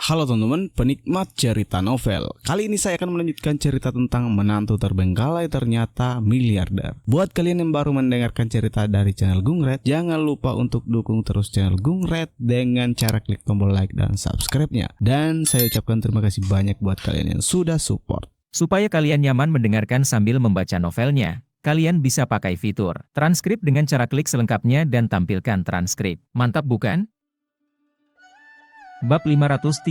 Halo teman-teman, penikmat cerita novel. Kali ini saya akan melanjutkan cerita tentang menantu terbengkalai ternyata miliarder. Buat kalian yang baru mendengarkan cerita dari channel Gungred, jangan lupa untuk dukung terus channel Gungred dengan cara klik tombol like dan subscribe-nya. Dan saya ucapkan terima kasih banyak buat kalian yang sudah support. Supaya kalian nyaman mendengarkan sambil membaca novelnya, kalian bisa pakai fitur transkrip dengan cara klik selengkapnya dan tampilkan transkrip. Mantap bukan? Bab 536,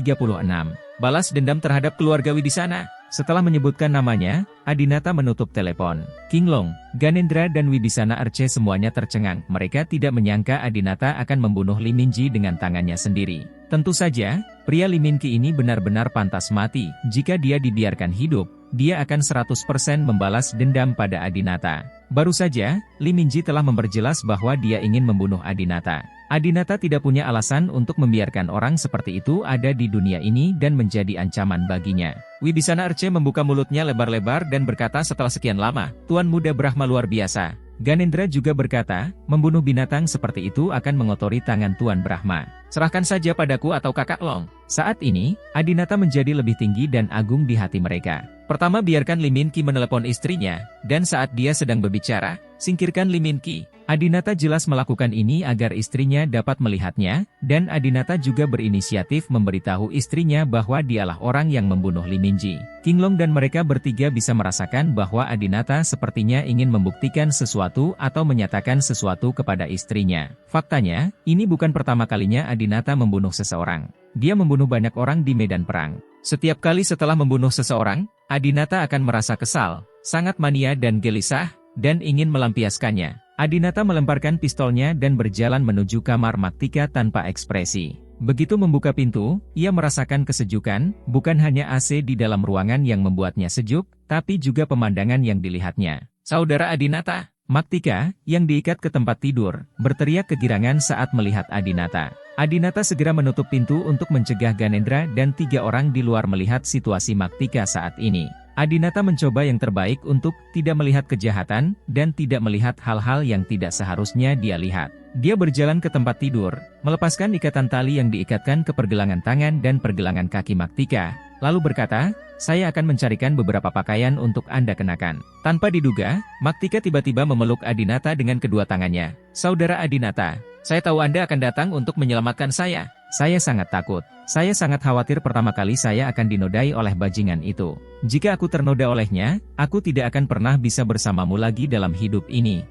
balas dendam terhadap keluarga Wibisana. Setelah menyebutkan namanya, Adinata menutup telepon. Kinglong, Ganendra dan Wibisana Arce semuanya tercengang. Mereka tidak menyangka Adinata akan membunuh Lee Minji dengan tangannya sendiri. Tentu saja, pria Lee Minji ini benar-benar pantas mati. Jika dia dibiarkan hidup, dia akan 100% membalas dendam pada Adinata. Baru saja, Lee Minji telah memperjelas bahwa dia ingin membunuh Adinata. Adinata tidak punya alasan untuk membiarkan orang seperti itu ada di dunia ini dan menjadi ancaman baginya. Wibisana Arce membuka mulutnya lebar-lebar dan berkata setelah sekian lama, Tuan Muda Brahma luar biasa. Ganendra juga berkata, membunuh binatang seperti itu akan mengotori tangan Tuan Brahma. Serahkan saja padaku atau kakak Long. Saat ini, Adinata menjadi lebih tinggi dan agung di hati mereka. Pertama biarkan Lee Minji menelepon istrinya, dan saat dia sedang berbicara, singkirkan Lee Minji. Adinata jelas melakukan ini agar istrinya dapat melihatnya, dan Adinata juga berinisiatif memberitahu istrinya bahwa dialah orang yang membunuh Lee Minji. Kinglong dan mereka bertiga bisa merasakan bahwa Adinata sepertinya ingin membuktikan sesuatu atau menyatakan sesuatu kepada istrinya. Faktanya, ini bukan pertama kalinya Adinata membunuh seseorang. Dia membunuh banyak orang di medan perang. Setiap kali setelah membunuh seseorang, Adinata akan merasa kesal, sangat mania dan gelisah, dan ingin melampiaskannya. Adinata melemparkan pistolnya dan berjalan menuju kamar Maktika tanpa ekspresi. Begitu membuka pintu, ia merasakan kesejukan, bukan hanya AC di dalam ruangan yang membuatnya sejuk, tapi juga pemandangan yang dilihatnya. Saudara Adinata, Maktika, yang diikat ke tempat tidur, berteriak kegirangan saat melihat Adinata. Adinata segera menutup pintu untuk mencegah Ganendra dan 3 orang di luar melihat situasi Maktika saat ini. Adinata mencoba yang terbaik untuk tidak melihat kejahatan dan tidak melihat hal-hal yang tidak seharusnya dia lihat. Dia berjalan ke tempat tidur, melepaskan ikatan tali yang diikatkan ke pergelangan tangan dan pergelangan kaki Maktika, lalu berkata, saya akan mencarikan beberapa pakaian untuk Anda kenakan. Tanpa diduga, Maktika tiba-tiba memeluk Adinata dengan kedua tangannya. Saudara Adinata, saya tahu Anda akan datang untuk menyelamatkan saya. Saya sangat takut. Saya sangat khawatir pertama kali saya akan dinodai oleh bajingan itu. Jika aku ternoda olehnya, aku tidak akan pernah bisa bersamamu lagi dalam hidup ini.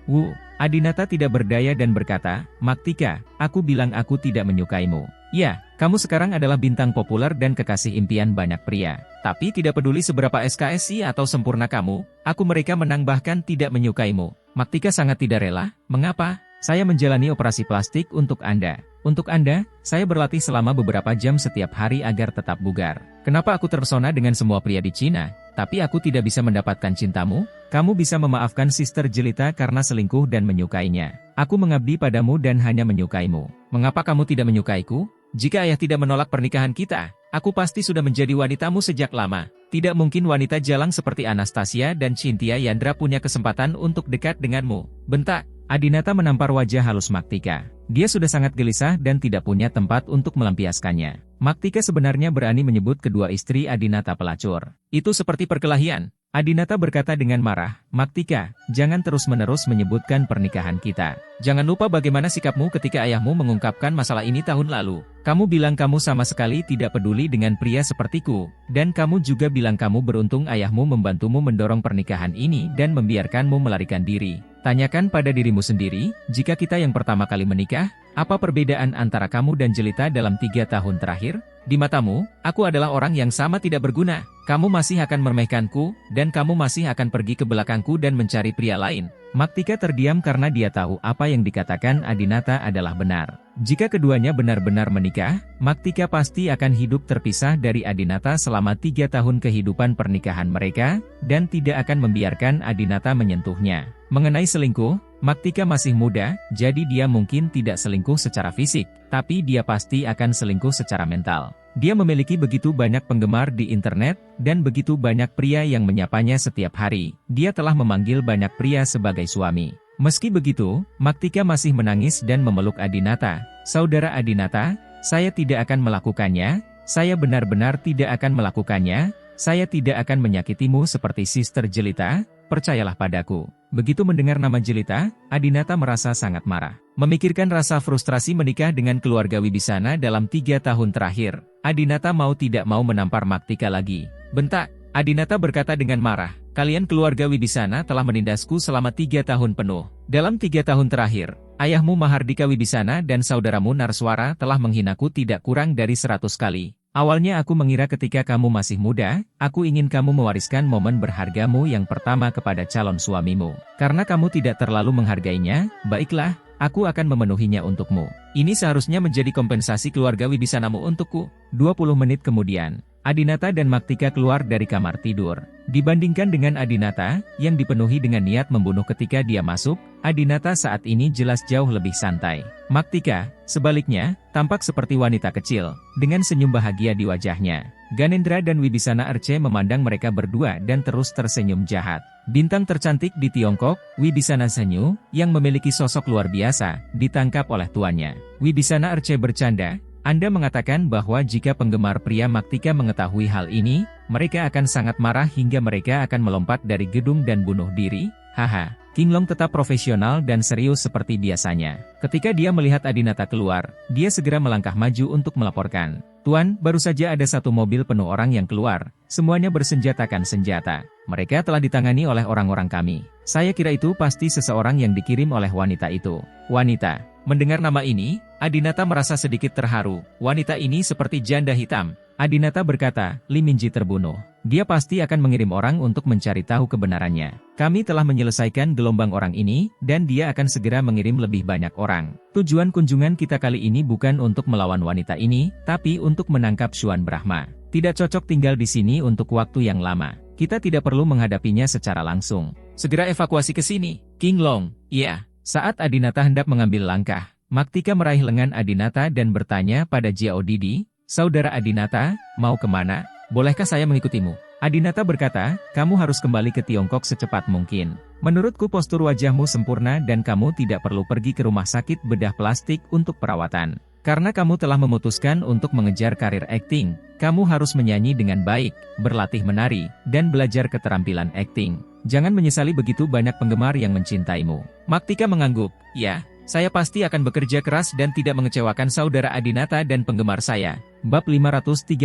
Adinata tidak berdaya dan berkata, Maktika, aku bilang aku tidak menyukaimu. Ya, kamu sekarang adalah bintang populer dan kekasih impian banyak pria. Tapi tidak peduli seberapa SKSI atau sempurna kamu, aku mereka menang bahkan tidak menyukaimu. Maktika sangat tidak rela. Mengapa? Saya menjalani operasi plastik untuk Anda. Untuk Anda, saya berlatih selama beberapa jam setiap hari agar tetap bugar. Kenapa aku terpesona dengan semua pria di Cina, tapi aku tidak bisa mendapatkan cintamu? Kamu bisa memaafkan Sister Jelita karena selingkuh dan menyukainya. Aku mengabdi padamu dan hanya menyukaimu. Mengapa kamu tidak menyukaiku? Jika ayah tidak menolak pernikahan kita, aku pasti sudah menjadi wanitamu sejak lama. Tidak mungkin wanita jalang seperti Anastasia dan Cynthia Yandra punya kesempatan untuk dekat denganmu. Bentak. Adinata menampar wajah halus Maktika. Dia sudah sangat gelisah dan tidak punya tempat untuk melampiaskannya. Maktika sebenarnya berani menyebut kedua istri Adinata pelacur. Itu seperti perkelahian. Adinata berkata dengan marah, Maktika, jangan terus-menerus menyebutkan pernikahan kita. Jangan lupa bagaimana sikapmu ketika ayahmu mengungkapkan masalah ini tahun lalu. Kamu bilang kamu sama sekali tidak peduli dengan pria sepertiku, dan kamu juga bilang kamu beruntung ayahmu membantumu mendorong pernikahan ini dan membiarkanmu melarikan diri. Tanyakan pada dirimu sendiri, jika kita yang pertama kali menikah, apa perbedaan antara kamu dan Jelita dalam 3 tahun terakhir? Di matamu, aku adalah orang yang sama tidak berguna. Kamu masih akan meremehkanku, dan kamu masih akan pergi ke belakangku dan mencari pria lain. Maktika terdiam karena dia tahu apa yang dikatakan Adinata adalah benar. Jika keduanya benar-benar menikah, Maktika pasti akan hidup terpisah dari Adinata selama 3 tahun kehidupan pernikahan mereka, dan tidak akan membiarkan Adinata menyentuhnya. Mengenai selingkuh, Maktika masih muda, jadi dia mungkin tidak selingkuh secara fisik, tapi dia pasti akan selingkuh secara mental. Dia memiliki begitu banyak penggemar di internet, dan begitu banyak pria yang menyapanya setiap hari. Dia telah memanggil banyak pria sebagai suami. Meski begitu, Maktika masih menangis dan memeluk Adinata. Saudara Adinata, saya tidak akan melakukannya, saya benar-benar tidak akan melakukannya, saya tidak akan menyakitimu seperti Sister Jelita, percayalah padaku. Begitu mendengar nama Jelita, Adinata merasa sangat marah. Memikirkan rasa frustrasi menikah dengan keluarga Wibisana dalam 3 tahun terakhir, Adinata mau tidak mau menampar Maktika lagi. Bentak, Adinata berkata dengan marah, kalian keluarga Wibisana telah menindasku selama 3 tahun penuh. Dalam 3 tahun terakhir, ayahmu Mahardika Wibisana dan saudaramu Narswara telah menghinaku tidak kurang dari 100 kali. Awalnya aku mengira ketika kamu masih muda, aku ingin kamu mewariskan momen berhargamu yang pertama kepada calon suamimu. Karena kamu tidak terlalu menghargainya, baiklah, aku akan memenuhinya untukmu. Ini seharusnya menjadi kompensasi keluarga Wibisanamu untukku. 20 menit kemudian, Adinata dan Maktika keluar dari kamar tidur. Dibandingkan dengan Adinata, yang dipenuhi dengan niat membunuh ketika dia masuk, Adinata saat ini jelas jauh lebih santai. Maktika, sebaliknya, tampak seperti wanita kecil, dengan senyum bahagia di wajahnya. Ganendra dan Wibisana Arce memandang mereka berdua dan terus tersenyum jahat. Bintang tercantik di Tiongkok, Wibisana Senyu, yang memiliki sosok luar biasa, ditangkap oleh tuannya. Wibisana Arce bercanda, Anda mengatakan bahwa jika penggemar pria Maktika mengetahui hal ini, mereka akan sangat marah hingga mereka akan melompat dari gedung dan bunuh diri? Haha, Qinglong tetap profesional dan serius seperti biasanya. Ketika dia melihat Adinata keluar, dia segera melangkah maju untuk melaporkan. Tuan, baru saja ada 1 mobil penuh orang yang keluar, semuanya bersenjatakan senjata. Mereka telah ditangani oleh orang-orang kami. Saya kira itu pasti seseorang yang dikirim oleh wanita itu. Wanita. Mendengar nama ini, Adinata merasa sedikit terharu. Wanita ini seperti janda hitam. Adinata berkata, Li Minji terbunuh. Dia pasti akan mengirim orang untuk mencari tahu kebenarannya. Kami telah menyelesaikan gelombang orang ini, dan dia akan segera mengirim lebih banyak orang. Tujuan kunjungan kita kali ini bukan untuk melawan wanita ini, tapi untuk menangkap Xuan Brahma. Tidak cocok tinggal di sini untuk waktu yang lama. Kita tidak perlu menghadapinya secara langsung. Segera evakuasi ke sini. Qinglong, iya. Saat Adinata hendak mengambil langkah, Maktika meraih lengan Adinata dan bertanya pada Jiao Didi, Saudara Adinata, mau kemana? Bolehkah saya mengikutimu? Adinata berkata, kamu harus kembali ke Tiongkok secepat mungkin. Menurutku postur wajahmu sempurna dan kamu tidak perlu pergi ke rumah sakit bedah plastik untuk perawatan. Karena kamu telah memutuskan untuk mengejar karir akting, kamu harus menyanyi dengan baik, berlatih menari, dan belajar keterampilan akting. Jangan menyesali begitu banyak penggemar yang mencintaimu. Maktika mengangguk, ya, saya pasti akan bekerja keras dan tidak mengecewakan saudara Adinata dan penggemar saya. Bab 537.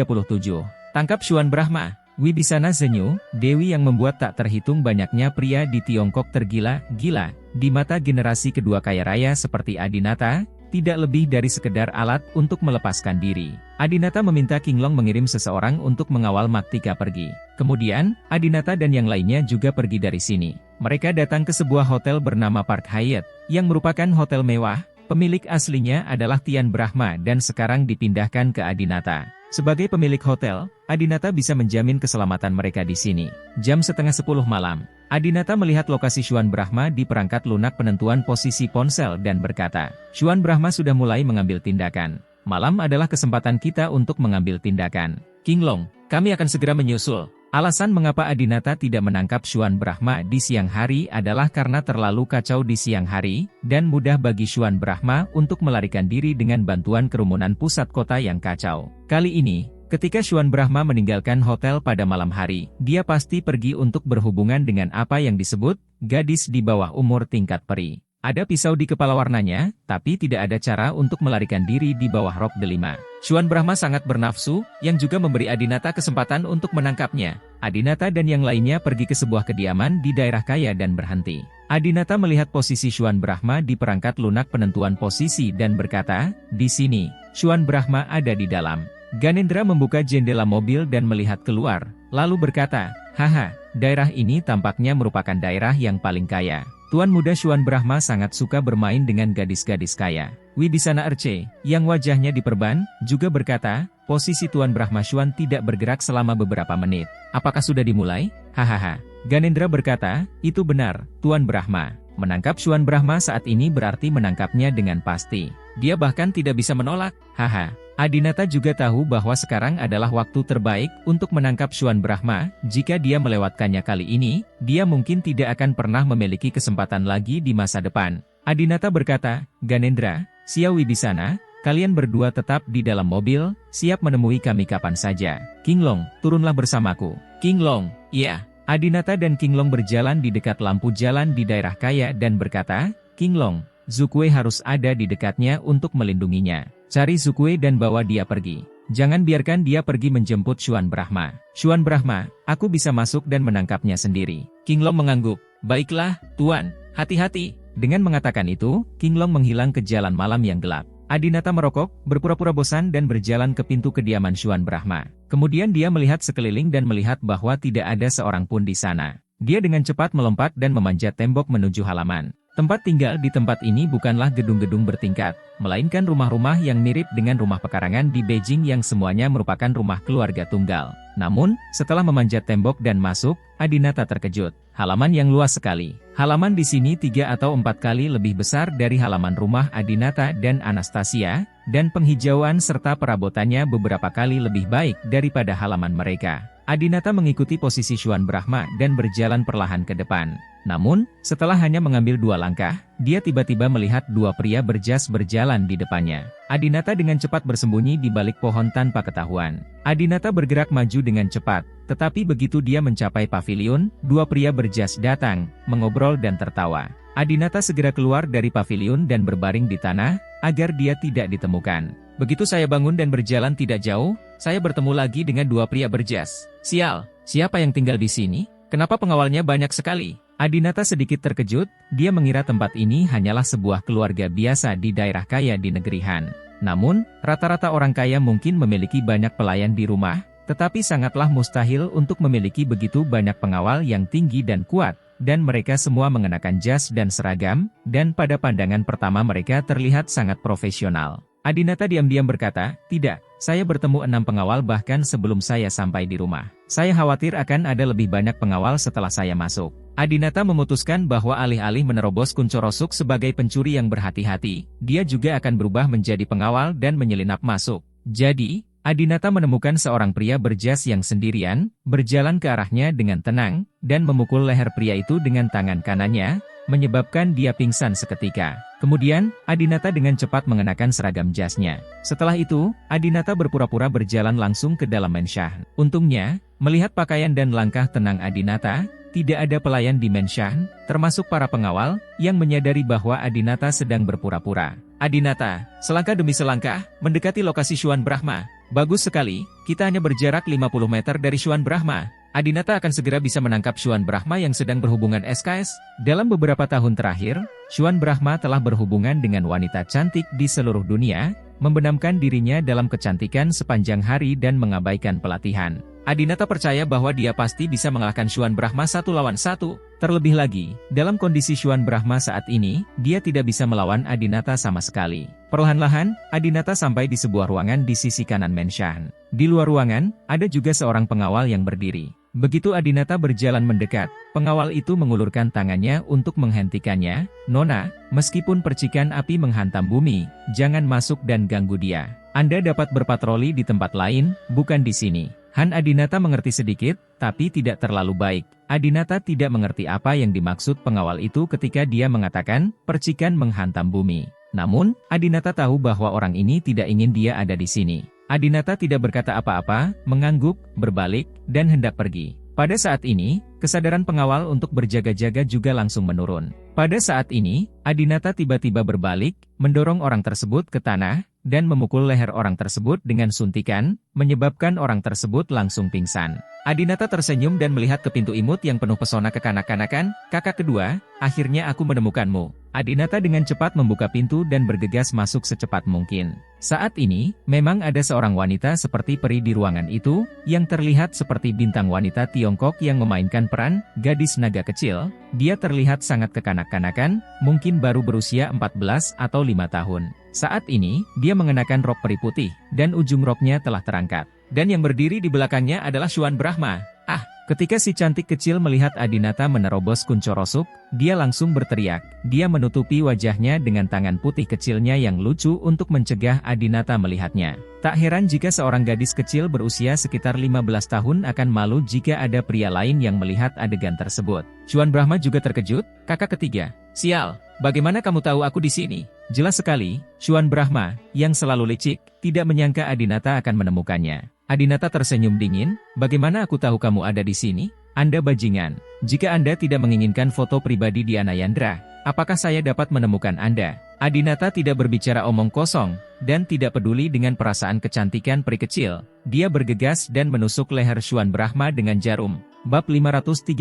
Tangkap Xuan Brahma. Wibisana Zenyu, dewi yang membuat tak terhitung banyaknya pria di Tiongkok tergila-gila. Di mata generasi kedua kaya raya seperti Adinata, tidak lebih dari sekedar alat untuk melepaskan diri. Adinata meminta Qinglong mengirim seseorang untuk mengawal Maktika pergi. Kemudian, Adinata dan yang lainnya juga pergi dari sini. Mereka datang ke sebuah hotel bernama Park Hyatt, yang merupakan hotel mewah. Pemilik aslinya adalah Tian Brahma dan sekarang dipindahkan ke Adinata. Sebagai pemilik hotel, Adinata bisa menjamin keselamatan mereka di sini. Jam 9:30 malam, Adinata melihat lokasi Xuan Brahma di perangkat lunak penentuan posisi ponsel dan berkata, Xuan Brahma sudah mulai mengambil tindakan. Malam adalah kesempatan kita untuk mengambil tindakan. Qinglong, kami akan segera menyusul. Alasan mengapa Adinata tidak menangkap Xuan Brahma di siang hari adalah karena terlalu kacau di siang hari, dan mudah bagi Xuan Brahma untuk melarikan diri dengan bantuan kerumunan pusat kota yang kacau. Kali ini, ketika Xuan Brahma meninggalkan hotel pada malam hari, dia pasti pergi untuk berhubungan dengan apa yang disebut gadis di bawah umur tingkat peri. Ada pisau di kepala warnanya, tapi tidak ada cara untuk melarikan diri di bawah rok delima. Xuan Brahma sangat bernafsu, yang juga memberi Adinata kesempatan untuk menangkapnya. Adinata dan yang lainnya pergi ke sebuah kediaman di daerah kaya dan berhenti. Adinata melihat posisi Xuan Brahma di perangkat lunak penentuan posisi dan berkata, di sini, Xuan Brahma ada di dalam. Ganendra membuka jendela mobil dan melihat keluar, lalu berkata, haha, daerah ini tampaknya merupakan daerah yang paling kaya. Tuan muda Xuan Brahma sangat suka bermain dengan gadis-gadis kaya. Wibisana Arce, yang wajahnya diperban, juga berkata, posisi Tuan Brahma Xuan tidak bergerak selama beberapa menit. Apakah sudah dimulai? Hahaha. Ganendra berkata, itu benar, Tuan Brahma. Menangkap Xuan Brahma saat ini berarti menangkapnya dengan pasti. Dia bahkan tidak bisa menolak. Haha. Adinata juga tahu bahwa sekarang adalah waktu terbaik untuk menangkap Xuan Brahma. Jika dia melewatkannya kali ini, dia mungkin tidak akan pernah memiliki kesempatan lagi di masa depan. Adinata berkata, Ganendra, Xiao Wibisana, Kalian berdua tetap di dalam mobil, siap menemui kami kapan saja. Qinglong, turunlah bersamaku. Qinglong, iya. Adinata dan Qinglong berjalan di dekat lampu jalan di daerah kaya dan berkata, Qinglong, Zukue harus ada di dekatnya untuk melindunginya. Cari Zukue dan bawa dia pergi. Jangan biarkan dia pergi menjemput Xuan Brahma. Xuan Brahma, aku bisa masuk dan menangkapnya sendiri. Qinglong mengangguk. Baiklah, Tuan, hati-hati. Dengan mengatakan itu, Qinglong menghilang ke jalan malam yang gelap. Adinata merokok, berpura-pura bosan dan berjalan ke pintu kediaman Xuan Brahma. Kemudian dia melihat sekeliling dan melihat bahwa tidak ada seorang pun di sana. Dia dengan cepat melompat dan memanjat tembok menuju halaman. Tempat tinggal di tempat ini bukanlah gedung-gedung bertingkat, melainkan rumah-rumah yang mirip dengan rumah pekarangan di Beijing yang semuanya merupakan rumah keluarga tunggal. Namun, setelah memanjat tembok dan masuk, Adinata terkejut. Halaman yang luas sekali. Halaman di sini 3 atau 4 kali lebih besar dari halaman rumah Adinata dan Anastasia, dan penghijauan serta perabotannya beberapa kali lebih baik daripada halaman mereka. Adinata mengikuti posisi Xuan Brahma dan berjalan perlahan ke depan. Namun, setelah hanya mengambil 2 langkah, dia tiba-tiba melihat 2 pria berjas berjalan di depannya. Adinata dengan cepat bersembunyi di balik pohon tanpa ketahuan. Adinata bergerak maju dengan cepat, tetapi begitu dia mencapai paviliun, 2 pria berjas datang, mengobrol dan tertawa. Adinata segera keluar dari paviliun dan berbaring di tanah, agar dia tidak ditemukan. Begitu saya bangun dan berjalan tidak jauh, saya bertemu lagi dengan 2 pria berjas. Sial, siapa yang tinggal di sini? Kenapa pengawalnya banyak sekali? Adinata sedikit terkejut, dia mengira tempat ini hanyalah sebuah keluarga biasa di daerah kaya di negeri Han. Namun, rata-rata orang kaya mungkin memiliki banyak pelayan di rumah, tetapi sangatlah mustahil untuk memiliki begitu banyak pengawal yang tinggi dan kuat, dan mereka semua mengenakan jas dan seragam, dan pada pandangan pertama mereka terlihat sangat profesional. Adinata diam-diam berkata, tidak, saya bertemu 6 pengawal bahkan sebelum saya sampai di rumah. Saya khawatir akan ada lebih banyak pengawal setelah saya masuk. Adinata memutuskan bahwa alih-alih menerobos Kunchorosuk sebagai pencuri yang berhati-hati, dia juga akan berubah menjadi pengawal dan menyelinap masuk. Jadi, Adinata menemukan seorang pria berjas yang sendirian, berjalan ke arahnya dengan tenang, dan memukul leher pria itu dengan tangan kanannya, menyebabkan dia pingsan seketika. Kemudian, Adinata dengan cepat mengenakan seragam jasnya. Setelah itu, Adinata berpura-pura berjalan langsung ke dalam menshan. Untungnya, melihat pakaian dan langkah tenang Adinata, tidak ada pelayan di menshan, termasuk para pengawal, yang menyadari bahwa Adinata sedang berpura-pura. Adinata, selangkah demi selangkah, mendekati lokasi Xuan Brahma. Bagus sekali, kita hanya berjarak 50 meter dari Xuan Brahma. Adinata akan segera bisa menangkap Xuan Brahma yang sedang berhubungan SKS. Dalam beberapa tahun terakhir, Xuan Brahma telah berhubungan dengan wanita cantik di seluruh dunia, membenamkan dirinya dalam kecantikan sepanjang hari dan mengabaikan pelatihan. Adinata percaya bahwa dia pasti bisa mengalahkan Xuan Brahma 1 lawan 1. Terlebih lagi, dalam kondisi Xuan Brahma saat ini, dia tidak bisa melawan Adinata sama sekali. Perlahan-lahan, Adinata sampai di sebuah ruangan di sisi kanan menshan. Di luar ruangan, ada juga seorang pengawal yang berdiri. Begitu Adinata berjalan mendekat, pengawal itu mengulurkan tangannya untuk menghentikannya. Nona, meskipun percikan api menghantam bumi, jangan masuk dan ganggu dia. Anda dapat berpatroli di tempat lain, bukan di sini. Han Adinata mengerti sedikit, tapi tidak terlalu baik. Adinata tidak mengerti apa yang dimaksud pengawal itu ketika dia mengatakan, percikan menghantam bumi. Namun, Adinata tahu bahwa orang ini tidak ingin dia ada di sini. Adinata tidak berkata apa-apa, mengangguk, berbalik, dan hendak pergi. Pada saat ini, kesadaran pengawal untuk berjaga-jaga juga langsung menurun. Pada saat ini, Adinata tiba-tiba berbalik, mendorong orang tersebut ke tanah, dan memukul leher orang tersebut dengan suntikan, menyebabkan orang tersebut langsung pingsan. Adinata tersenyum dan melihat ke pintu imut yang penuh pesona kekanak-kanakan. Kakak kedua, akhirnya aku menemukanmu. Adinata dengan cepat membuka pintu dan bergegas masuk secepat mungkin. Saat ini, memang ada seorang wanita seperti peri di ruangan itu, yang terlihat seperti bintang wanita Tiongkok yang memainkan peran gadis naga kecil. Dia terlihat sangat kekanak-kanakan, mungkin baru berusia 14 atau 5 tahun. Saat ini, dia mengenakan rok peri putih, dan ujung roknya telah terangkat. Dan yang berdiri di belakangnya adalah Xuan Brahma. Ah, ketika si cantik kecil melihat Adinata menerobos Kunchorosuk, dia langsung berteriak. Dia menutupi wajahnya dengan tangan putih kecilnya yang lucu untuk mencegah Adinata melihatnya. Tak heran jika seorang gadis kecil berusia sekitar 15 tahun akan malu jika ada pria lain yang melihat adegan tersebut. Xuan Brahma juga terkejut. Kakak ketiga, sial, bagaimana kamu tahu aku di sini? Jelas sekali, Xuan Brahma, yang selalu licik, tidak menyangka Adinata akan menemukannya. Adinata tersenyum dingin, bagaimana aku tahu kamu ada di sini? Anda bajingan. Jika Anda tidak menginginkan foto pribadi Diana Yandra, apakah saya dapat menemukan Anda? Adinata tidak berbicara omong kosong, dan tidak peduli dengan perasaan kecantikan peri kecil. Dia bergegas dan menusuk leher Xuan Brahma dengan jarum. Bab 538.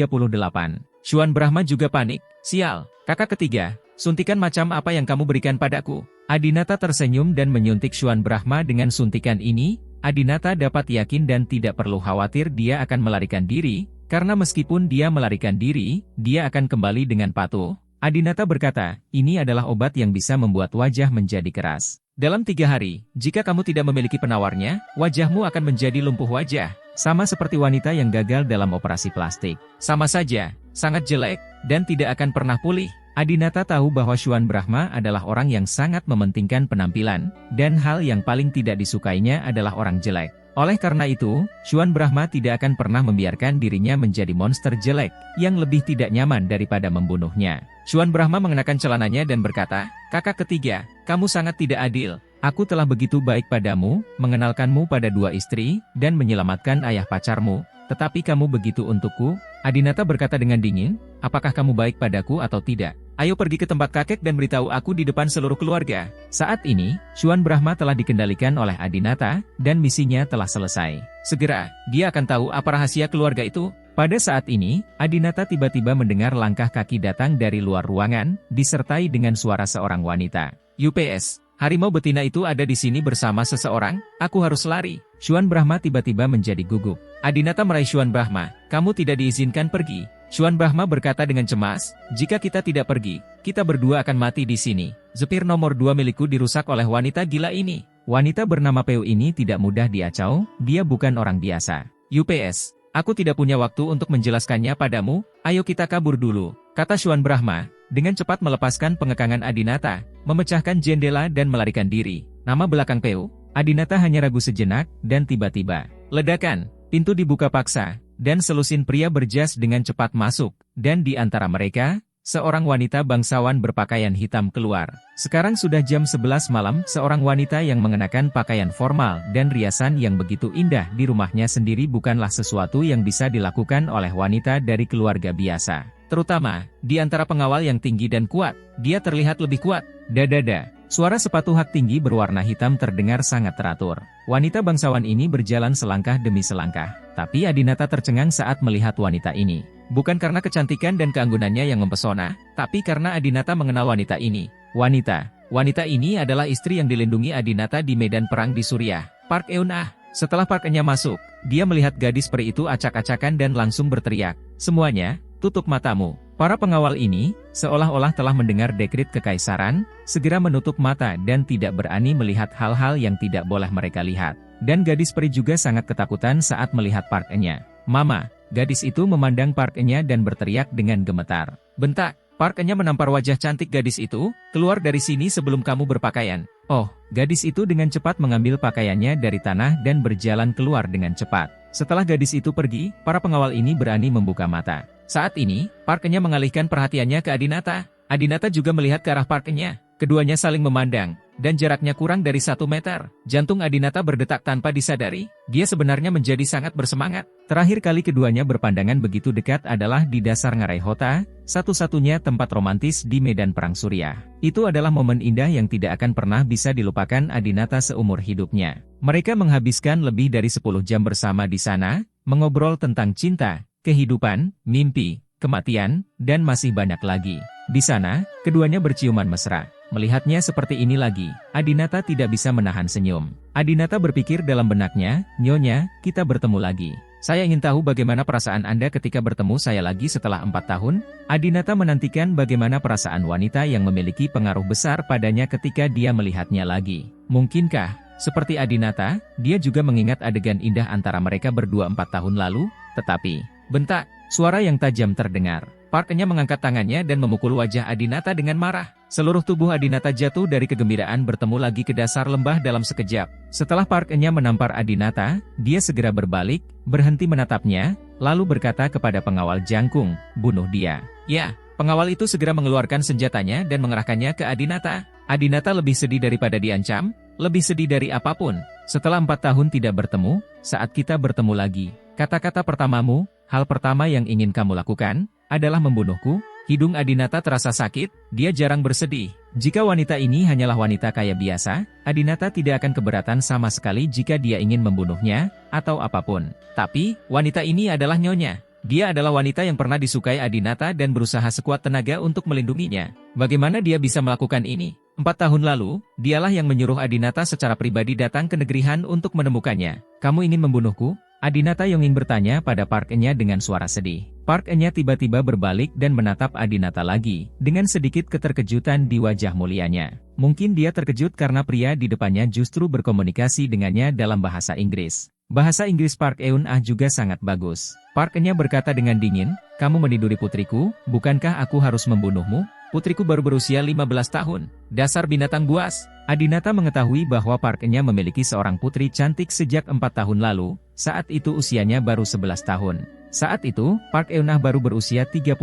Xuan Brahma juga panik. Sial, kakak ketiga, suntikan macam apa yang kamu berikan padaku? Adinata tersenyum dan menyuntik Xuan Brahma dengan suntikan ini. Adinata dapat yakin dan tidak perlu khawatir dia akan melarikan diri, karena meskipun dia melarikan diri, dia akan kembali dengan patuh. Adinata berkata, ini adalah obat yang bisa membuat wajah menjadi keras. Dalam 3 hari, jika kamu tidak memiliki penawarnya, wajahmu akan menjadi lumpuh wajah. Sama seperti wanita yang gagal dalam operasi plastik. Sama saja, sangat jelek, dan tidak akan pernah pulih. Adinata tahu bahwa Xuan Brahma adalah orang yang sangat mementingkan penampilan, dan hal yang paling tidak disukainya adalah orang jelek. Oleh karena itu, Xuan Brahma tidak akan pernah membiarkan dirinya menjadi monster jelek, yang lebih tidak nyaman daripada membunuhnya. Xuan Brahma mengenakan celananya dan berkata, kakak ketiga, kamu sangat tidak adil. Aku telah begitu baik padamu, mengenalkanmu pada 2 istri, dan menyelamatkan ayah pacarmu, tetapi kamu begitu untukku? Adinata berkata dengan dingin, apakah kamu baik padaku atau tidak? Ayo pergi ke tempat kakek dan beritahu aku di depan seluruh keluarga. Saat ini, Xuan Brahma telah dikendalikan oleh Adinata, dan misinya telah selesai. Segera, dia akan tahu apa rahasia keluarga itu. Pada saat ini, Adinata tiba-tiba mendengar langkah kaki datang dari luar ruangan, disertai dengan suara seorang wanita. UPS, harimau betina itu ada di sini bersama seseorang, aku harus lari. Xuan Brahma tiba-tiba menjadi gugup. Adinata meraih Xuan Brahma, kamu tidak diizinkan pergi. Xuan Brahma berkata dengan cemas, jika kita tidak pergi, kita berdua akan mati di sini. Zephyr nomor 2 milikku dirusak oleh wanita gila ini. Wanita bernama Peu ini tidak mudah diacau, dia bukan orang biasa. UPS, aku tidak punya waktu untuk menjelaskannya padamu, ayo kita kabur dulu, kata Xuan Brahma, dengan cepat melepaskan pengekangan Adinata, memecahkan jendela dan melarikan diri. Nama belakang Peu, Adinata hanya ragu sejenak, dan tiba-tiba, ledakan, pintu dibuka paksa, dan selusin pria berjas dengan cepat masuk, dan di antara mereka, seorang wanita bangsawan berpakaian hitam keluar. Sekarang sudah jam 11 malam, seorang wanita yang mengenakan pakaian formal dan riasan yang begitu indah di rumahnya sendiri bukanlah sesuatu yang bisa dilakukan oleh wanita dari keluarga biasa. Terutama, di antara pengawal yang tinggi dan kuat, dia terlihat lebih kuat. Dadada. Suara sepatu hak tinggi berwarna hitam terdengar sangat teratur. Wanita bangsawan ini berjalan selangkah demi selangkah. Tapi Adinata tercengang saat melihat wanita ini. Bukan karena kecantikan dan keanggunannya yang mempesona, tapi karena Adinata mengenal wanita ini. Wanita ini adalah istri yang dilindungi Adinata di medan perang di Suriah, Park Eun-ah. Setelah Park Eun-nya masuk, dia melihat gadis peri itu acak-acakan dan langsung berteriak, semuanya, tutup matamu. Para pengawal ini, seolah-olah telah mendengar dekrit kekaisaran, segera menutup mata dan tidak berani melihat hal-hal yang tidak boleh mereka lihat. Dan gadis peri juga sangat ketakutan saat melihat Park Eun-nya. Mama, gadis itu memandang Park Eun-nya dan berteriak dengan gemetar. Bentak, Park Eun-nya menampar wajah cantik gadis itu, keluar dari sini sebelum kamu berpakaian. Oh, gadis itu dengan cepat mengambil pakaiannya dari tanah dan berjalan keluar dengan cepat. Setelah gadis itu pergi, para pengawal ini berani membuka mata. Saat ini, Park Eun-nya mengalihkan perhatiannya ke Adinata. Adinata juga melihat ke arah Park Eun-nya. Keduanya saling memandang, dan jaraknya kurang dari 1 meter. Jantung Adinata berdetak tanpa disadari. Dia sebenarnya menjadi sangat bersemangat. Terakhir kali keduanya berpandangan begitu dekat adalah di dasar Ngarai Hota, satu-satunya tempat romantis di medan perang Suriah. Itu adalah momen indah yang tidak akan pernah bisa dilupakan Adinata seumur hidupnya. Mereka menghabiskan lebih dari 10 jam bersama di sana, mengobrol tentang cinta, kehidupan, mimpi, kematian, dan masih banyak lagi. Di sana, keduanya berciuman mesra. Melihatnya seperti ini lagi, Adinata tidak bisa menahan senyum. Adinata berpikir dalam benaknya, Nyonya, kita bertemu lagi. Saya ingin tahu bagaimana perasaan Anda ketika bertemu saya lagi setelah 4 tahun. Adinata menantikan bagaimana perasaan wanita yang memiliki pengaruh besar padanya ketika dia melihatnya lagi. Mungkinkah, seperti Adinata, dia juga mengingat adegan indah antara mereka berdua 4 tahun lalu? Tetapi, bentak, suara yang tajam terdengar. Park Eun-nya mengangkat tangannya dan memukul wajah Adinata dengan marah. Seluruh tubuh Adinata jatuh dari kegembiraan bertemu lagi ke dasar lembah dalam sekejap. Setelah Park Eun-nya menampar Adinata, dia segera berbalik, berhenti menatapnya, lalu berkata kepada pengawal jangkung, bunuh dia. Ya, Pengawal itu segera mengeluarkan senjatanya dan mengerahkannya ke Adinata. Adinata lebih sedih daripada diancam, lebih sedih dari apapun. Setelah 4 tahun tidak bertemu, saat kita bertemu lagi, kata-kata pertamamu, hal pertama yang ingin kamu lakukan, adalah membunuhku. Hidung Adinata terasa sakit, dia jarang bersedih. Jika wanita ini hanyalah wanita kaya biasa, Adinata tidak akan keberatan sama sekali jika dia ingin membunuhnya, atau apapun. Tapi, wanita ini adalah Nyonya. Dia adalah wanita yang pernah disukai Adinata dan berusaha sekuat tenaga untuk melindunginya. Bagaimana dia bisa melakukan ini? 4 tahun lalu, dialah yang menyuruh Adinata secara pribadi datang ke negeri Han untuk menemukannya. Kamu ingin membunuhku? Adinata Yonging bertanya pada Park Enya dengan suara sedih. Park Enya tiba-tiba berbalik dan menatap Adinata lagi, dengan sedikit keterkejutan di wajah mulianya. Mungkin dia terkejut karena pria di depannya justru berkomunikasi dengannya dalam bahasa Inggris. Bahasa Inggris Park Eun-ah juga sangat bagus. Park Enya berkata dengan dingin, kamu meniduri putriku, bukankah aku harus membunuhmu? Putriku baru berusia 15 tahun. Dasar binatang buas. Adinata mengetahui bahwa Park Enya memiliki seorang putri cantik sejak 4 tahun lalu, saat itu usianya baru 11 tahun. Saat itu, Park Eun-ah baru berusia 31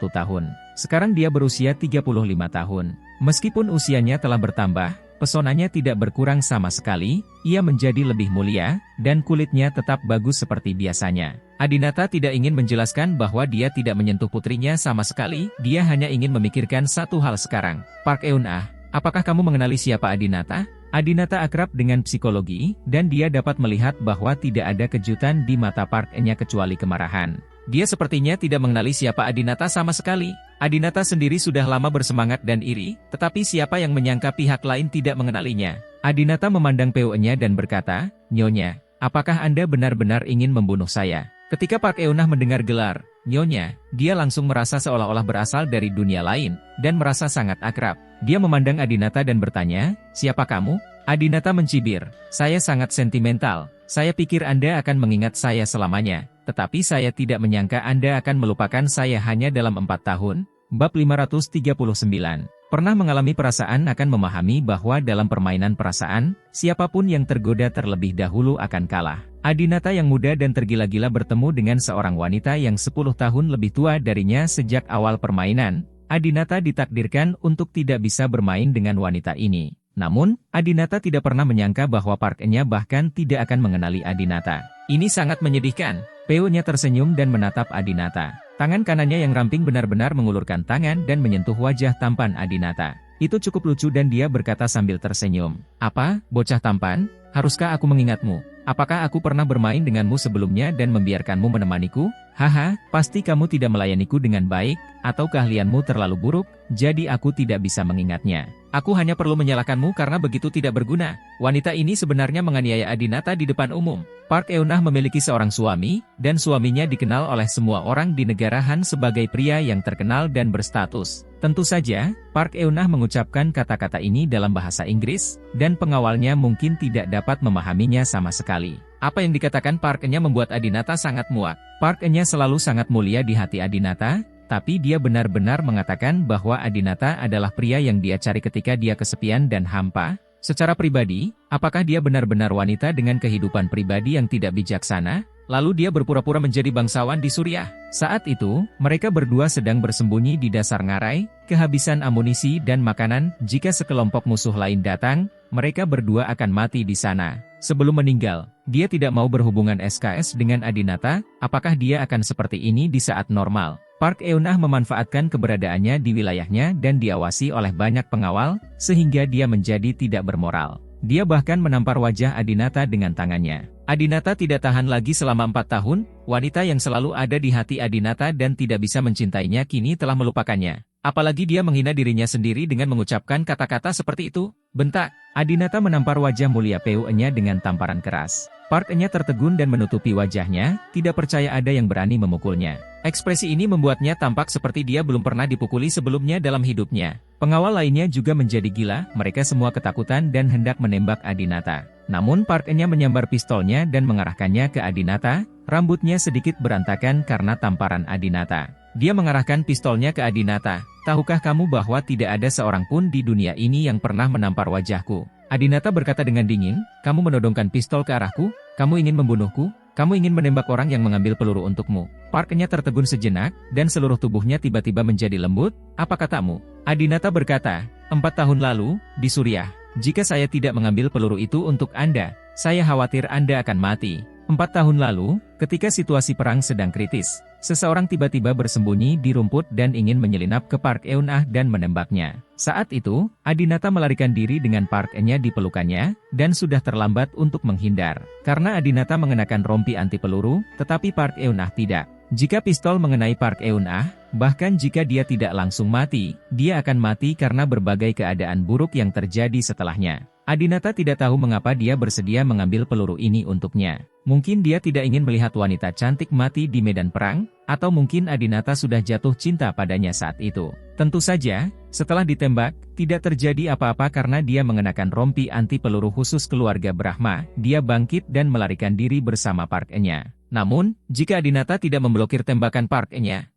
tahun. Sekarang dia berusia 35 tahun. Meskipun usianya telah bertambah, pesonanya tidak berkurang sama sekali, ia menjadi lebih mulia, dan kulitnya tetap bagus seperti biasanya. Adinata tidak ingin menjelaskan bahwa dia tidak menyentuh putrinya sama sekali, dia hanya ingin memikirkan satu hal sekarang. Park Eun-ah, apakah kamu mengenali siapa Adinata? Adinata akrab dengan psikologi, dan dia dapat melihat bahwa tidak ada kejutan di mata Park Enya kecuali kemarahan. Dia sepertinya tidak mengenali siapa Adinata sama sekali. Adinata sendiri sudah lama bersemangat dan iri, tetapi siapa yang menyangka pihak lain tidak mengenalinya. Adinata memandang PO-nya dan berkata, Nyonya, apakah Anda benar-benar ingin membunuh saya? Ketika Park Eun-ah mendengar gelar, Nyonya, dia langsung merasa seolah-olah berasal dari dunia lain, dan merasa sangat akrab. Dia memandang Adinata dan bertanya, siapa kamu? Adinata mencibir, saya sangat sentimental. Saya pikir Anda akan mengingat saya selamanya, tetapi saya tidak menyangka Anda akan melupakan saya hanya dalam 4 tahun. Bab 539. Pernah mengalami perasaan akan memahami bahwa dalam permainan perasaan, siapapun yang tergoda terlebih dahulu akan kalah. Adinata yang muda dan tergila-gila bertemu dengan seorang wanita yang 10 tahun lebih tua darinya sejak awal permainan. Adinata ditakdirkan untuk tidak bisa bermain dengan wanita ini. Namun, Adinata tidak pernah menyangka bahwa Park Enya bahkan tidak akan mengenali Adinata. Ini sangat menyedihkan. PO-nya tersenyum dan menatap Adinata. Tangan kanannya yang ramping benar-benar mengulurkan tangan dan menyentuh wajah tampan Adinata. Itu cukup lucu dan dia berkata sambil tersenyum. Apa, bocah tampan? Haruskah aku mengingatmu? Apakah aku pernah bermain denganmu sebelumnya dan membiarkanmu menemaniku? Haha, pasti kamu tidak melayaniku dengan baik, atau keahlianmu terlalu buruk, jadi aku tidak bisa mengingatnya. Aku hanya perlu menyalahkanmu karena begitu tidak berguna. Wanita ini sebenarnya menganiaya Adinata di depan umum. Park Eun-ah memiliki seorang suami, dan suaminya dikenal oleh semua orang di negara Han sebagai pria yang terkenal dan berstatus. Tentu saja, Park Eun-ah mengucapkan kata-kata ini dalam bahasa Inggris, dan pengawalnya mungkin tidak dapat memahaminya sama sekali. Apa yang dikatakan Park Enya membuat Adinata sangat muak. Park Enya selalu sangat mulia di hati Adinata, tapi dia benar-benar mengatakan bahwa Adinata adalah pria yang dia cari ketika dia kesepian dan hampa. Secara pribadi, apakah dia benar-benar wanita dengan kehidupan pribadi yang tidak bijaksana? Lalu dia berpura-pura menjadi bangsawan di Suriah. Saat itu, mereka berdua sedang bersembunyi di dasar ngarai, kehabisan amunisi dan makanan. Jika sekelompok musuh lain datang, mereka berdua akan mati di sana. Sebelum meninggal, dia tidak mau berhubungan SKS dengan Adinata. Apakah dia akan seperti ini di saat normal? Park Eun-ah memanfaatkan keberadaannya di wilayahnya dan diawasi oleh banyak pengawal, sehingga dia menjadi tidak bermoral. Dia bahkan menampar wajah Adinata dengan tangannya. Adinata tidak tahan lagi selama 4 tahun, wanita yang selalu ada di hati Adinata dan tidak bisa mencintainya kini telah melupakannya. Apalagi dia menghina dirinya sendiri dengan mengucapkan kata-kata seperti itu. Bentak, Adinata menampar wajah mulia PO-nya dengan tamparan keras. Park Enya tertegun dan menutupi wajahnya, tidak percaya ada yang berani memukulnya. Ekspresi ini membuatnya tampak seperti dia belum pernah dipukuli sebelumnya dalam hidupnya. Pengawal lainnya juga menjadi gila, mereka semua ketakutan dan hendak menembak Adinata. Namun Park Enya menyambar pistolnya dan mengarahkannya ke Adinata, rambutnya sedikit berantakan karena tamparan Adinata. Dia mengarahkan pistolnya ke Adinata. Tahukah kamu bahwa tidak ada seorang pun di dunia ini yang pernah menampar wajahku? Adinata berkata dengan dingin, kamu menodongkan pistol ke arahku? Kamu ingin membunuhku? Kamu ingin menembak orang yang mengambil peluru untukmu. Park-nya tertegun sejenak, dan seluruh tubuhnya tiba-tiba menjadi lembut. Apa katamu? Adinata berkata, 4 tahun lalu, di Suriah. Jika saya tidak mengambil peluru itu untuk Anda, saya khawatir Anda akan mati. 4 tahun lalu, ketika situasi perang sedang kritis, seseorang tiba-tiba bersembunyi di rumput dan ingin menyelinap ke Park Eun-ah dan menembaknya. Saat itu, Adinata melarikan diri dengan Park-nya di pelukannya, dan sudah terlambat untuk menghindar. Karena Adinata mengenakan rompi anti peluru, tetapi Park Eun-ah tidak. Jika pistol mengenai Park Eun-ah, bahkan jika dia tidak langsung mati, dia akan mati karena berbagai keadaan buruk yang terjadi setelahnya. Adinata tidak tahu mengapa dia bersedia mengambil peluru ini untuknya. Mungkin dia tidak ingin melihat wanita cantik mati di medan perang, atau mungkin Adinata sudah jatuh cinta padanya saat itu. Tentu saja, setelah ditembak, tidak terjadi apa-apa karena dia mengenakan rompi anti peluru khusus keluarga Brahma. Dia bangkit dan melarikan diri bersama Park-nya. Namun, jika Adinata tidak memblokir tembakan Park-nya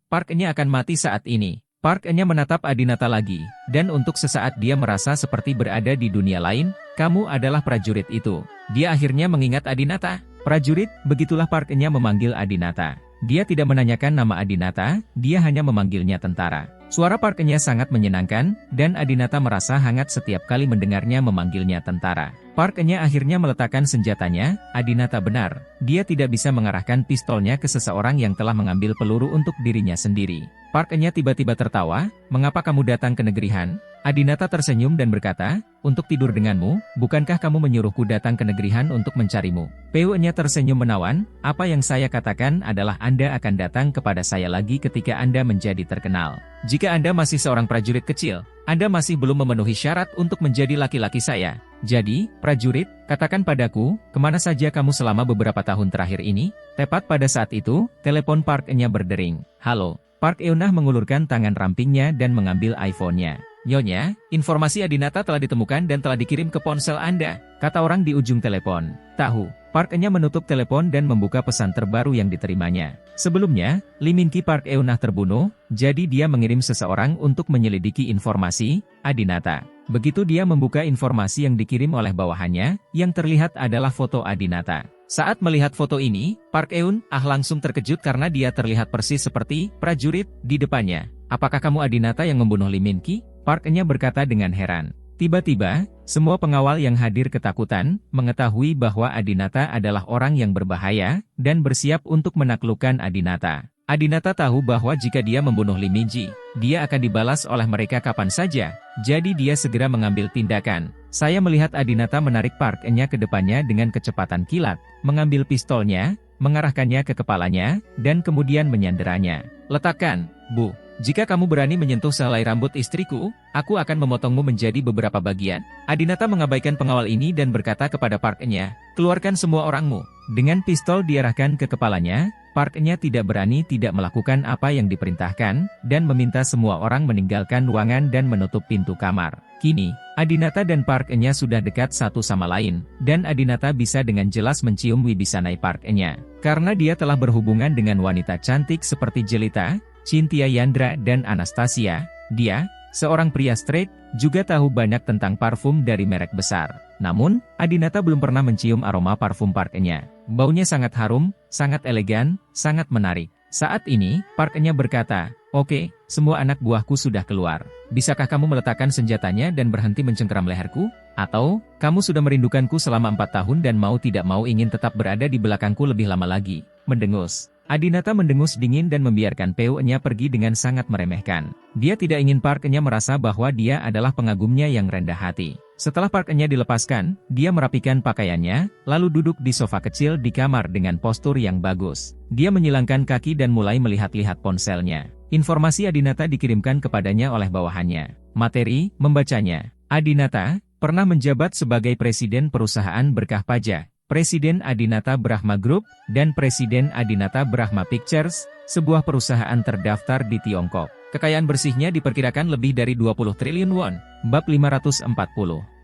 akan mati saat ini. Park-nya menatap Adinata lagi, dan untuk sesaat dia merasa seperti berada di dunia lain. Kamu adalah prajurit itu. Dia akhirnya mengingat Adinata. Prajurit, begitulah Park-nya memanggil Adinata. Dia tidak menanyakan nama Adinata, dia hanya memanggilnya tentara. Suara Park-nya sangat menyenangkan, dan Adinata merasa hangat setiap kali mendengarnya memanggilnya tentara. Park-nya akhirnya meletakkan senjatanya. Adinata benar, dia tidak bisa mengarahkan pistolnya ke seseorang yang telah mengambil peluru untuk dirinya sendiri. Park-nya tiba-tiba tertawa, mengapa kamu datang ke negeri Han? Adinata tersenyum dan berkata, untuk tidur denganmu, bukankah kamu menyuruhku datang ke negeri Han untuk mencarimu? Peu-nya tersenyum menawan, apa yang saya katakan adalah Anda akan datang kepada saya lagi ketika Anda menjadi terkenal. Jika Anda masih seorang prajurit kecil, Anda masih belum memenuhi syarat untuk menjadi laki-laki saya. Jadi, prajurit, katakan padaku, kemana saja kamu selama beberapa tahun terakhir ini? Tepat pada saat itu, telepon Park-nya berdering. Halo. Park Eun-ah mengulurkan tangan rampingnya dan mengambil iPhone-nya. Nyonya, informasi Adinata telah ditemukan dan telah dikirim ke ponsel Anda, kata orang di ujung telepon. Tahu, Park-nya menutup telepon dan membuka pesan terbaru yang diterimanya. Sebelumnya, Lee Min-ki Park Eun-ah terbunuh, jadi dia mengirim seseorang untuk menyelidiki informasi Adinata. Begitu dia membuka informasi yang dikirim oleh bawahannya, yang terlihat adalah foto Adinata. Saat melihat foto ini, Park Eun-ah langsung terkejut karena dia terlihat persis seperti prajurit di depannya. Apakah kamu Adinata yang membunuh Lee Min-ki? Park-nya berkata dengan heran. Tiba-tiba, semua pengawal yang hadir ketakutan, mengetahui bahwa Adinata adalah orang yang berbahaya, dan bersiap untuk menaklukkan Adinata. Adinata tahu bahwa jika dia membunuh Lee Min-ji, dia akan dibalas oleh mereka kapan saja, jadi dia segera mengambil tindakan. Saya melihat Adinata menarik Park-nya ke depannya dengan kecepatan kilat, mengambil pistolnya, mengarahkannya ke kepalanya, dan kemudian menyanderanya. Letakkan, Bu. Jika kamu berani menyentuh sehelai rambut istriku, aku akan memotongmu menjadi beberapa bagian. Adinata mengabaikan pengawal ini dan berkata kepada Park-nya, keluarkan semua orangmu. Dengan pistol diarahkan ke kepalanya, Park-nya tidak berani tidak melakukan apa yang diperintahkan, dan meminta semua orang meninggalkan ruangan dan menutup pintu kamar. Kini, Adinata dan Park-nya sudah dekat satu sama lain, dan Adinata bisa dengan jelas mencium wibisanai Park-nya. Karena dia telah berhubungan dengan wanita cantik seperti Jelita, Cynthia Yandra dan Anastasia, dia, seorang pria straight, juga tahu banyak tentang parfum dari merek besar. Namun, Adinata belum pernah mencium aroma parfum Park-nya. Baunya sangat harum, sangat elegan, sangat menarik. Saat ini, Park-nya berkata, oke, semua anak buahku sudah keluar. Bisakah kamu meletakkan senjatanya dan berhenti mencengkeram leherku? Atau, kamu sudah merindukanku selama 4 tahun dan mau tidak mau ingin tetap berada di belakangku lebih lama lagi? Mendengus. Adinata mendengus dingin dan membiarkan Peu-nya pergi dengan sangat meremehkan. Dia tidak ingin Park-nya merasa bahwa dia adalah pengagumnya yang rendah hati. Setelah Park-nya dilepaskan, dia merapikan pakaiannya, lalu duduk di sofa kecil di kamar dengan postur yang bagus. Dia menyilangkan kaki dan mulai melihat-lihat ponselnya. Informasi Adinata dikirimkan kepadanya oleh bawahannya. Materi, membacanya. Adinata pernah menjabat sebagai Presiden Perusahaan Berkah Pajak, Presiden Adinata Brahma Group, dan Presiden Adinata Brahma Pictures, sebuah perusahaan terdaftar di Tiongkok. Kekayaan bersihnya diperkirakan lebih dari 20 triliun won, bab 540.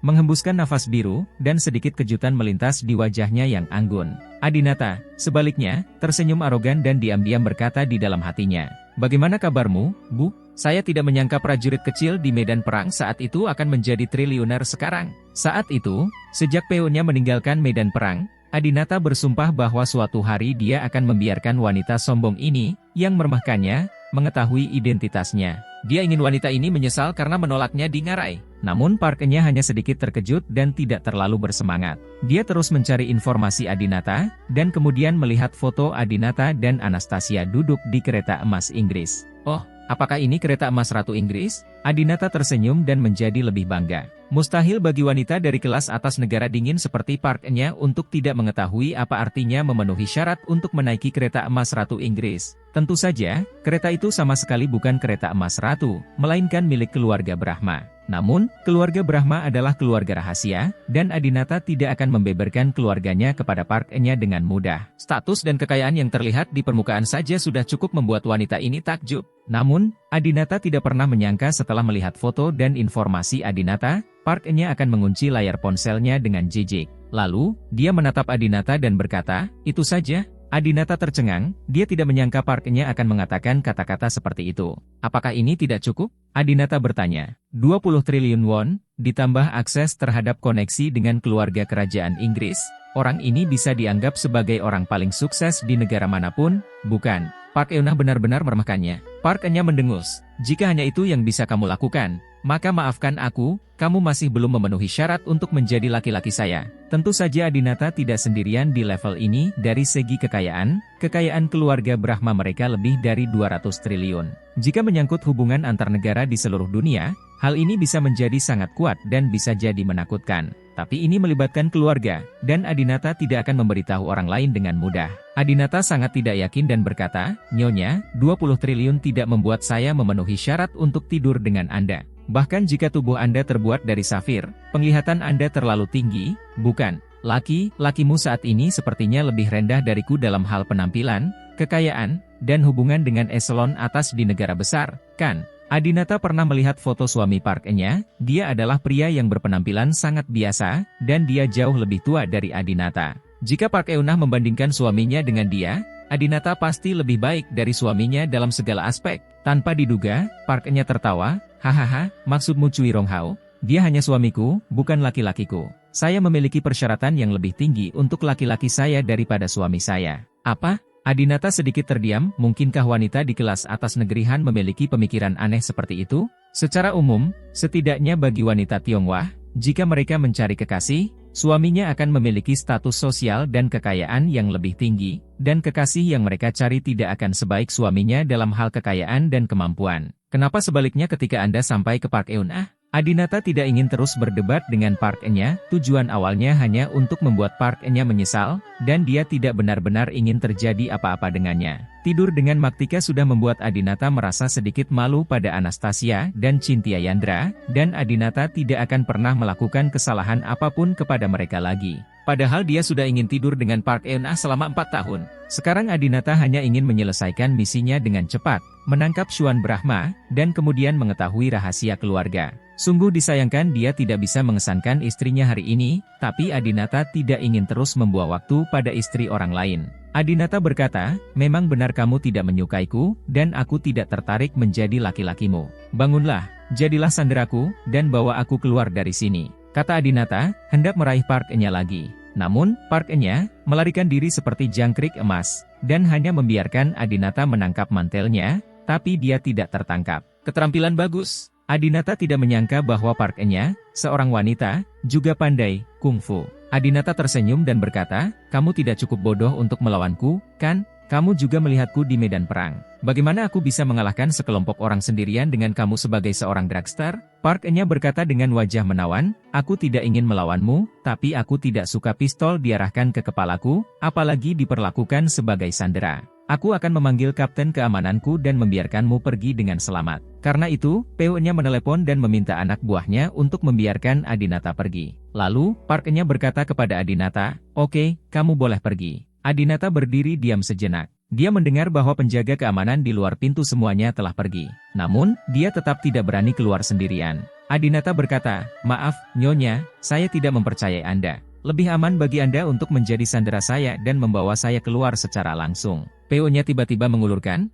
Menghembuskan nafas biru, dan sedikit kejutan melintas di wajahnya yang anggun. Adinata, sebaliknya, tersenyum arogan dan diam-diam berkata di dalam hatinya, bagaimana kabarmu, Bu? Saya tidak menyangka prajurit kecil di medan perang saat itu akan menjadi triliuner sekarang. Saat itu, sejak Peu-nya meninggalkan medan perang, Adinata bersumpah bahwa suatu hari dia akan membiarkan wanita sombong ini, yang meremehkannya, mengetahui identitasnya. Dia ingin wanita ini menyesal karena menolaknya di ngarai. Namun Park-nya hanya sedikit terkejut dan tidak terlalu bersemangat. Dia terus mencari informasi Adinata, dan kemudian melihat foto Adinata dan Anastasia duduk di kereta emas Inggris. Oh, apakah ini kereta emas Ratu Inggris? Adinata tersenyum dan menjadi lebih bangga. Mustahil bagi wanita dari kelas atas negara dingin seperti Park-nya untuk tidak mengetahui apa artinya memenuhi syarat untuk menaiki kereta emas Ratu Inggris. Tentu saja, kereta itu sama sekali bukan kereta emas Ratu, melainkan milik keluarga Brahma. Namun, keluarga Brahma adalah keluarga rahasia, dan Adinata tidak akan membeberkan keluarganya kepada Park-nya dengan mudah. Status dan kekayaan yang terlihat di permukaan saja sudah cukup membuat wanita ini takjub. Namun, Adinata tidak pernah menyangka setelah melihat foto dan informasi Adinata, Park-nya akan mengunci layar ponselnya dengan jijik. Lalu, dia menatap Adinata dan berkata, "Itu saja?" Adinata tercengang, dia tidak menyangka Park-nya akan mengatakan kata-kata seperti itu. Apakah ini tidak cukup? Adinata bertanya. 20 triliun won, ditambah akses terhadap koneksi dengan keluarga kerajaan Inggris. Orang ini bisa dianggap sebagai orang paling sukses di negara manapun, bukan? Park Eun-ah benar-benar meremehkannya. Park-nya mendengus. Jika hanya itu yang bisa kamu lakukan, maka maafkan aku, kamu masih belum memenuhi syarat untuk menjadi laki-laki saya. Tentu saja Adinata tidak sendirian di level ini dari segi kekayaan keluarga Brahma mereka lebih dari 200 triliun. Jika menyangkut hubungan antar negara di seluruh dunia, hal ini bisa menjadi sangat kuat dan bisa jadi menakutkan. Tapi ini melibatkan keluarga, dan Adinata tidak akan memberitahu orang lain dengan mudah. Adinata sangat tidak yakin dan berkata, "Nyonya, 20 triliun tidak membuat saya memenuhi syarat untuk tidur dengan Anda. Bahkan jika tubuh Anda terbuat dari safir, penglihatan Anda terlalu tinggi, bukan? Lakimu saat ini sepertinya lebih rendah dariku dalam hal penampilan, kekayaan, dan hubungan dengan eselon atas di negara besar, kan?" Adinata pernah melihat foto suami Park-nya, dia adalah pria yang berpenampilan sangat biasa, dan dia jauh lebih tua dari Adinata. Jika Park Eun-ah membandingkan suaminya dengan dia, Adinata pasti lebih baik dari suaminya dalam segala aspek. Tanpa diduga, Park-nya tertawa, "Hahaha, maksudmu Cui Rong Hao? Dia hanya suamiku, bukan laki-lakiku. Saya memiliki persyaratan yang lebih tinggi untuk laki-laki saya daripada suami saya." "Apa?" Adinata sedikit terdiam, mungkinkah wanita di kelas atas negeri Han memiliki pemikiran aneh seperti itu? Secara umum, setidaknya bagi wanita Tionghoa, jika mereka mencari kekasih, suaminya akan memiliki status sosial dan kekayaan yang lebih tinggi, dan kekasih yang mereka cari tidak akan sebaik suaminya dalam hal kekayaan dan kemampuan. Kenapa sebaliknya ketika Anda sampai ke Park Eun-ah? Adinata tidak ingin terus berdebat dengan Park-nya, tujuan awalnya hanya untuk membuat Park-nya menyesal, dan dia tidak benar-benar ingin terjadi apa-apa dengannya. Tidur dengan Maktika sudah membuat Adinata merasa sedikit malu pada Anastasia dan Cynthia Yandra, dan Adinata tidak akan pernah melakukan kesalahan apapun kepada mereka lagi. Padahal dia sudah ingin tidur dengan Park Eun-ah selama 4 tahun. Sekarang Adinata hanya ingin menyelesaikan misinya dengan cepat, menangkap Xuan Brahma, dan kemudian mengetahui rahasia keluarga. Sungguh disayangkan dia tidak bisa mengesankan istrinya hari ini, tapi Adinata tidak ingin terus membuang waktu pada istri orang lain. Adinata berkata, "Memang benar kamu tidak menyukaiku, dan aku tidak tertarik menjadi laki-lakimu. Bangunlah, jadilah sanderaku, dan bawa aku keluar dari sini." Kata Adinata, hendak meraih Park-nya lagi. Namun, Park-nya melarikan diri seperti jangkrik emas, dan hanya membiarkan Adinata menangkap mantelnya, tapi dia tidak tertangkap. Keterampilan bagus. Adinata tidak menyangka bahwa Park-nya, seorang wanita, juga pandai kungfu. Adinata tersenyum dan berkata, "Kamu tidak cukup bodoh untuk melawanku, kan? Kamu juga melihatku di medan perang. Bagaimana aku bisa mengalahkan sekelompok orang sendirian dengan kamu sebagai seorang dragster?" Park-nya berkata dengan wajah menawan, "Aku tidak ingin melawanmu, tapi aku tidak suka pistol diarahkan ke kepalaku, apalagi diperlakukan sebagai sandera. Aku akan memanggil kapten keamananku dan membiarkanmu pergi dengan selamat." Karena itu, PO-nya menelepon dan meminta anak buahnya untuk membiarkan Adinata pergi. Lalu, Park-nya berkata kepada Adinata, "Oke, kamu boleh pergi." Adinata berdiri diam sejenak. Dia mendengar bahwa penjaga keamanan di luar pintu semuanya telah pergi. Namun, dia tetap tidak berani keluar sendirian. Adinata berkata, "Maaf, Nyonya, saya tidak mempercayai Anda. Lebih aman bagi Anda untuk menjadi sandera saya dan membawa saya keluar secara langsung." PO-nya tiba-tiba mengulurkan,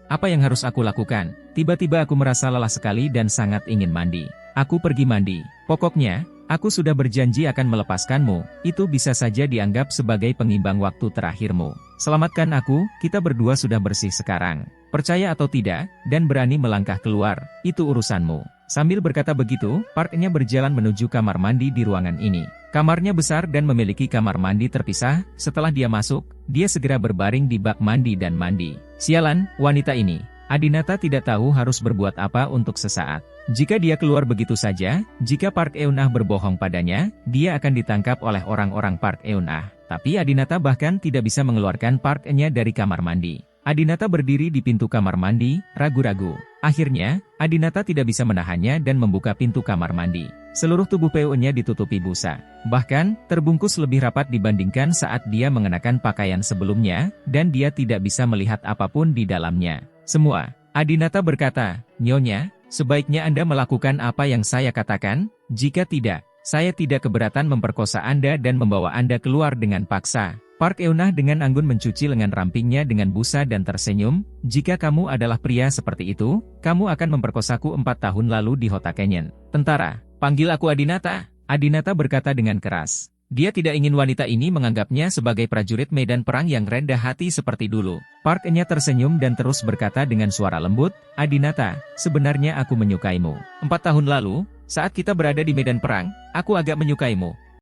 apa yang harus aku lakukan? Tiba-tiba aku merasa lelah sekali dan sangat ingin mandi. Aku pergi mandi. Pokoknya, Aku sudah berjanji akan melepaskanmu, itu bisa saja dianggap sebagai pengimbang waktu terakhirmu. Selamatkan aku, kita berdua sudah bersih sekarang. Percaya atau tidak, dan berani melangkah keluar, itu urusanmu. Sambil berkata begitu, Park-nya berjalan menuju kamar mandi di ruangan ini. Kamarnya besar dan memiliki kamar mandi terpisah. Setelah dia masuk, dia segera berbaring di bak mandi dan mandi. Sialan, wanita ini. Adinata tidak tahu harus berbuat apa untuk sesaat. Jika dia keluar begitu saja, jika Park Eun-ah berbohong padanya, dia akan ditangkap oleh orang-orang Park Eun-ah. Tapi Adinata bahkan tidak bisa mengeluarkan Park-nya dari kamar mandi. Adinata berdiri di pintu kamar mandi, ragu-ragu. Akhirnya, Adinata tidak bisa menahannya dan membuka pintu kamar mandi. Seluruh tubuh PO-nya ditutupi busa. Bahkan, terbungkus lebih rapat dibandingkan saat dia mengenakan pakaian sebelumnya, dan dia tidak bisa melihat apapun di dalamnya. Semua. Adinata berkata, "Nyonya, sebaiknya Anda melakukan apa yang saya katakan, jika tidak, saya tidak keberatan memperkosa Anda dan membawa Anda keluar dengan paksa." Park Eun-ah dengan anggun mencuci lengan rampingnya dengan busa dan tersenyum, "Jika kamu adalah pria seperti itu, kamu akan memperkosaku 4 tahun lalu di Hota Canyon." "Tentara, panggil aku Adinata," Adinata berkata dengan keras. Dia tidak ingin wanita ini menganggapnya sebagai prajurit medan perang yang rendah hati seperti dulu. Park-nya tersenyum dan terus berkata dengan suara lembut, "Adinata, sebenarnya aku menyukaimu. 4 tahun lalu, saat kita berada di medan perang, aku agak menyukaimu.